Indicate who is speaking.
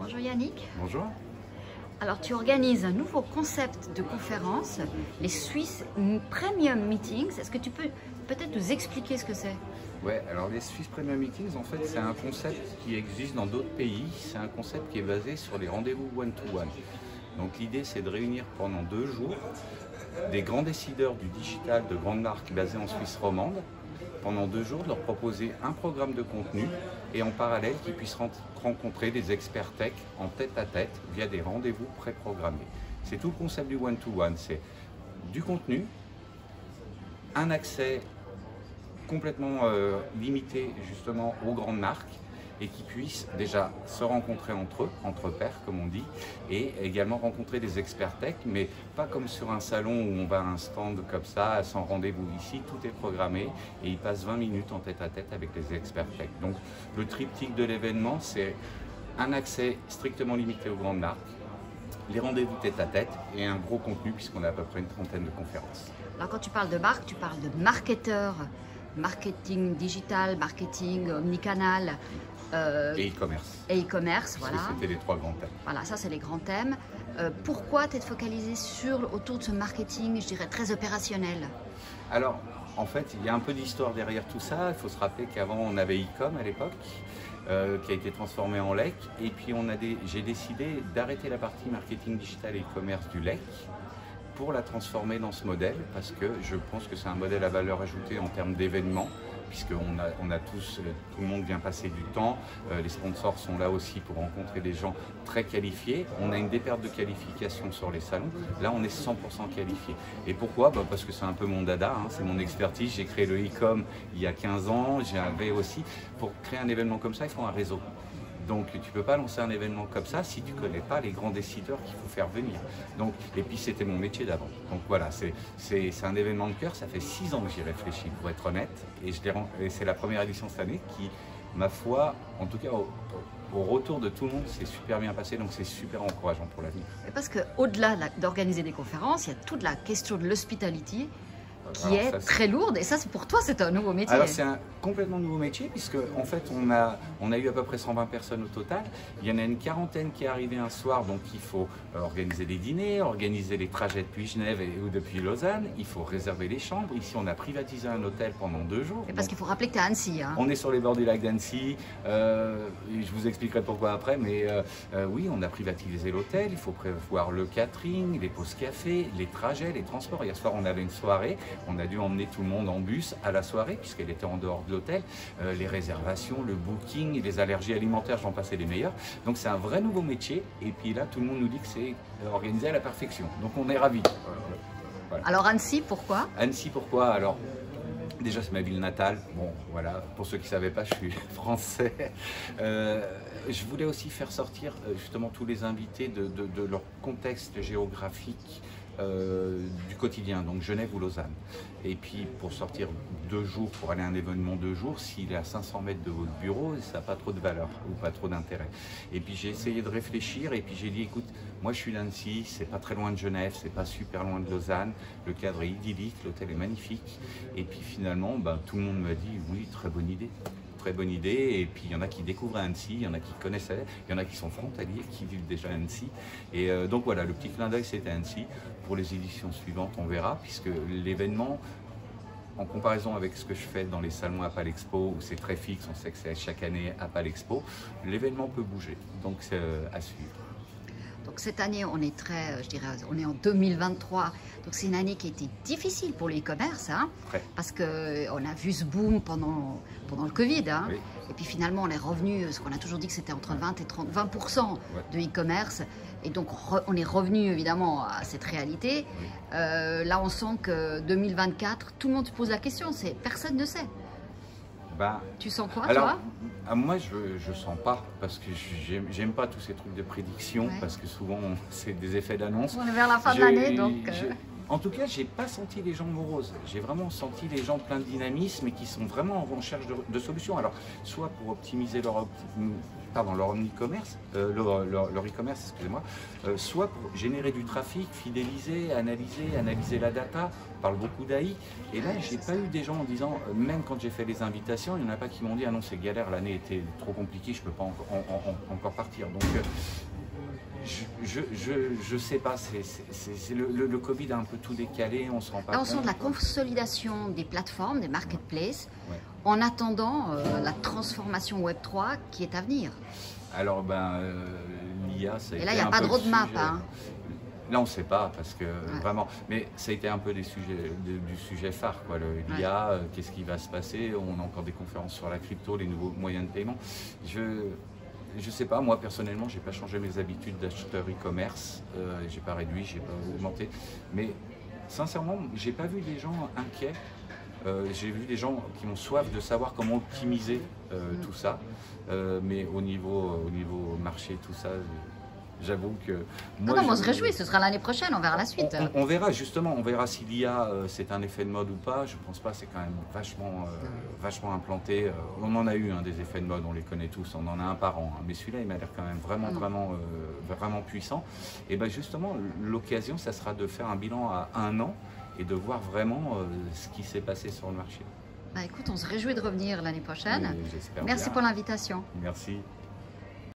Speaker 1: Bonjour Yannick.
Speaker 2: Bonjour.
Speaker 1: Alors tu organises un nouveau concept de conférence, les Swiss Premium Meetings. Est-ce que tu peux peut-être nous expliquer ce que c'est?
Speaker 2: Ouais, alors les Swiss Premium Meetings, en fait, c'est un concept qui existe dans d'autres pays. C'est un concept qui est basé sur les rendez-vous one-to-one. Donc l'idée, c'est de réunir pendant 2 jours des grands décideurs du digital de grandes marques basées en Suisse romande. Pendant 2 jours, de leur proposer un programme de contenu et en parallèle qu'ils puissent rencontrer des experts tech en tête-à-tête via des rendez-vous préprogrammés. C'est tout le concept du one-to-one, c'est du contenu, un accès complètement limité justement aux grandes marques et qui puissent déjà se rencontrer entre eux, entre pairs comme on dit, et également rencontrer des experts tech, mais pas comme sur un salon où on va à un stand comme ça, sans rendez-vous. Ici, tout est programmé et ils passent 20 minutes en tête-à-tête avec les experts tech. Donc le triptyque de l'événement, c'est un accès strictement limité aux grandes marques, les rendez-vous tête-à-tête et un gros contenu puisqu'on a à peu près une 30aine de conférences.
Speaker 1: Alors quand tu parles de marque, tu parles de marketeurs, marketing digital, marketing omnicanal.
Speaker 2: Et e-commerce.
Speaker 1: Et e-commerce, voilà.
Speaker 2: C'était les 3 grands thèmes.
Speaker 1: Voilà, ça c'est les grands thèmes. Pourquoi t'es focalisé autour de ce marketing, je dirais, très opérationnel?
Speaker 2: Alors, en fait, il y a un peu d'histoire derrière tout ça. Il faut se rappeler qu'avant, on avait e-com à l'époque, qui a été transformé en LEC. Et puis, j'ai décidé d'arrêter la partie marketing digital et e-commerce du LEC pour la transformer dans ce modèle, parce que je pense que c'est un modèle à valeur ajoutée en termes d'événements, puisqu'on a tous, tout le monde vient passer du temps, les sponsors sont là aussi pour rencontrer des gens très qualifiés. On a une déperte de qualification sur les salons, là on est 100% qualifié. Et pourquoi? Parce que c'est un peu mon dada, hein, c'est mon expertise. J'ai créé le e-com il y a 15 ans, j'avais aussi, pour créer un événement comme ça, il faut un réseau. Donc tu ne peux pas lancer un événement comme ça si tu ne connais pas les grands décideurs qu'il faut faire venir. Donc, et puis c'était mon métier d'avant. Donc voilà, c'est un événement de cœur, ça fait 6 ans que j'y réfléchis pour être honnête. Et c'est la première édition cette année qui, ma foi, en tout cas au retour de tout le monde, s'est super bien passé. Donc c'est super encourageant pour l'avenir.
Speaker 1: Parce qu'au-delà d'organiser des conférences, il y a toute la question de l'hospitality qui est très lourde, et ça pour toi c'est un nouveau métier.
Speaker 2: Alors c'est un complètement nouveau métier puisque en fait on a eu à peu près 120 personnes au total. Il y en a une 40aine qui est arrivée un soir, donc il faut organiser des dîners, organiser les trajets depuis Genève ou depuis Lausanne, il faut réserver les chambres. Ici on a privatisé un hôtel pendant 2 jours.
Speaker 1: Et parce qu'il faut rappeler que tu es à Annecy. Hein.
Speaker 2: On est sur les bords du lac d'Annecy, je vous expliquerai pourquoi après, mais oui, on a privatisé l'hôtel, il faut prévoir le catering, les pauses café, les trajets, les transports. Hier soir on avait une soirée. On a dû emmener tout le monde en bus à la soirée puisqu'elle était en dehors de l'hôtel. Les réservations, le booking, les allergies alimentaires, j'en passais les meilleurs. Donc c'est un vrai nouveau métier. Et puis là, tout le monde nous dit que c'est organisé à la perfection. Donc on est ravis.
Speaker 1: Voilà. Alors Annecy, pourquoi?
Speaker 2: Annecy, pourquoi? Alors déjà, c'est ma ville natale. Bon, voilà, pour ceux qui ne savaient pas, je suis français. Je voulais aussi faire sortir justement tous les invités de leur contexte géographique du quotidien, donc Genève ou Lausanne. Et puis pour sortir 2 jours, pour aller à un événement 2 jours, s'il est à 500 mètres de votre bureau, ça n'a pas trop de valeur ou pas trop d'intérêt. Et puis j'ai essayé de réfléchir et puis j'ai dit, écoute, moi je suis d'Annecy, c'est pas très loin de Genève, c'est pas super loin de Lausanne, le cadre est idyllique, l'hôtel est magnifique. Et puis finalement, tout le monde m'a dit, oui, très bonne idée. Très bonne idée, et puis il y en a qui découvrent à Annecy, il y en a qui connaissaient, il y en a qui sont frontaliers, qui vivent déjà à Annecy. Et donc voilà, le petit clin d'œil c'était Annecy. Pour les éditions suivantes, on verra, puisque l'événement, en comparaison avec ce que je fais dans les salons à Palexpo, où c'est très fixe, on sait que c'est chaque année à Palexpo, l'événement peut bouger, donc c'est à suivre.
Speaker 1: Donc cette année, on est je dirais, on est en 2023, donc c'est une année qui a été difficile pour le e-commerce, hein, parce qu'on a vu ce boom pendant le Covid, hein, oui. Et puis finalement on est revenu, ce qu'on a toujours dit que c'était entre 20 et 20% de e-commerce, et donc on est revenu évidemment à cette réalité. Oui. Là on sent que 2024, tout le monde se pose la question, personne ne sait. Tu sens quoi, toi?
Speaker 2: Moi, je sens pas, parce que j'aime pas tous ces trucs de prédiction, parce que souvent, c'est des effets d'annonce.
Speaker 1: On est vers la fin de l'année, donc...
Speaker 2: En tout cas, j'ai pas senti les gens moroses. J'ai vraiment senti les gens pleins de dynamisme et qui sont vraiment en recherche de solutions. Alors, soit pour optimiser leur e-commerce, excusez-moi, soit pour générer du trafic, fidéliser, analyser la data. On parle beaucoup d'AI. Et là, j'ai pas eu des gens en disant, même quand j'ai fait les invitations, il n'y en a pas qui m'ont dit, ah non, c'est galère, l'année était trop compliquée, je peux pas encore partir. Donc, Je sais pas, le Covid a un peu tout décalé, on se rend pas
Speaker 1: Là, on
Speaker 2: compte.
Speaker 1: sent de la consolidation des plateformes, des marketplaces, en attendant la transformation Web3 qui est à venir.
Speaker 2: Alors, l'IA, ça a été un peu.
Speaker 1: Et là, il n'y a pas de roadmap.
Speaker 2: Là, on ne sait pas, parce que vraiment, mais ça a été un peu du sujet phare, quoi. L'IA, qu'est-ce qui va se passer? On a encore des conférences sur la crypto, les nouveaux moyens de paiement. Je ne sais pas, moi personnellement, j'ai pas changé mes habitudes d'acheteur e-commerce, j'ai pas réduit, j'ai pas augmenté, mais sincèrement, j'ai pas vu des gens inquiets. J'ai vu des gens qui ont soif de savoir comment optimiser tout ça, mais au niveau marché, tout ça. J'avoue que
Speaker 1: moi, on se réjouit, ce sera l'année prochaine, on verra la suite.
Speaker 2: On verra justement, on verra si l'IA c'est un effet de mode ou pas. Je pense pas, c'est quand même vachement implanté. On en a eu des effets de mode, on les connaît tous, on en a un par an. Mais celui-là, il m'a l'air quand même vraiment puissant. Et justement, l'occasion, ça sera de faire un bilan à 1 an et de voir vraiment ce qui s'est passé sur le marché.
Speaker 1: Écoute, on se réjouit de revenir l'année prochaine.
Speaker 2: Oui,
Speaker 1: merci
Speaker 2: bien.
Speaker 1: pour l'invitation.
Speaker 2: Merci.